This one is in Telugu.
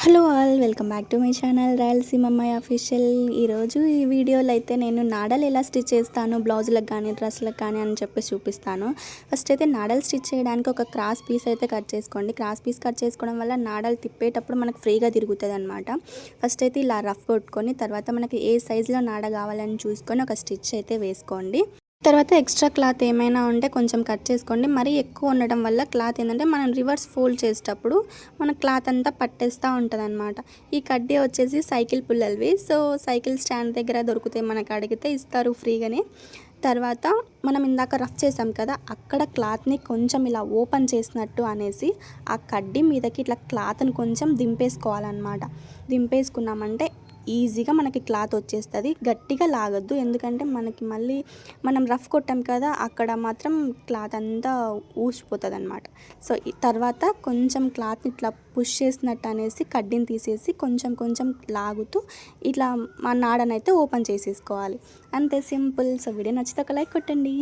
Hello all, welcome back to my channel Rayalaseema అమ్మాయి అఫీషియల్. ఈరోజు ఈ వీడియోలో అయితే నేను నాడలు ఎలా స్టిచ్ చేస్తాను, బ్లౌజులకు కానీ డ్రెస్లకు కానీ అని చెప్పి చూపిస్తాను. ఫస్ట్ అయితే నాడలు స్టిచ్ చేయడానికి ఒక క్రాస్ పీస్ అయితే కట్ చేసుకోండి. క్రాస్ పీస్ కట్ చేసుకోవడం వల్ల నాడలు తిప్పేటప్పుడు మనకు ఫ్రీగా తిరుగుతుంది అనమాట. ఫస్ట్ అయితే ఇలా రఫ్ కొట్టుకొని తర్వాత మనకి ఏ సైజులో నాడ కావాలని చూసుకొని ఒక స్టిచ్ అయితే వేసుకోండి. తర్వాత ఎక్స్ట్రా క్లాత్ ఏమైనా ఉంటే కొంచెం కట్ చేసుకోండి. మరీ ఎక్కువ ఉండడం వల్ల క్లాత్ ఏంటంటే మనం రివర్స్ ఫోల్డ్ చేసేటప్పుడు మన క్లాత్ అంతా పట్టేస్తూ ఉంటుంది అనమాట. ఈ కడ్డీ వచ్చేసి సైకిల్ పుల్లలవి. సో సైకిల్ స్టాండ్ దగ్గర దొరికితే మనకు అడిగితే ఇస్తారు ఫ్రీగానే. తర్వాత మనం ఇందాక రఫ్ చేసాం కదా, అక్కడ క్లాత్ని కొంచెం ఇలా ఓపెన్ చేసినట్టు అనేసి ఆ కడ్డీ మీదకి ఇట్లా క్లాత్ని కొంచెం దింపేసుకోవాలన్నమాట. దింపేసుకున్నామంటే ఈజీగా మనకి క్లాత్ వచ్చేస్తుంది. గట్టిగా లాగద్దు, ఎందుకంటే మనకి మళ్ళీ మనం రఫ్ కొట్టాం కదా, అక్కడ మాత్రం క్లాత్ అంతా ఊసిపోతుంది అనమాట. సో తర్వాత కొంచెం క్లాత్ని ఇట్లా పుష్ చేసినట్టు అనేసి కడ్డీని తీసేసి కొంచెం కొంచెం లాగుతూ ఇట్లా మా నాడనైతే ఓపెన్ చేసేసుకోవాలి. అంతే, సింపుల్. సో వీడియో నచ్చితే ఒక లైక్ కొట్టండి.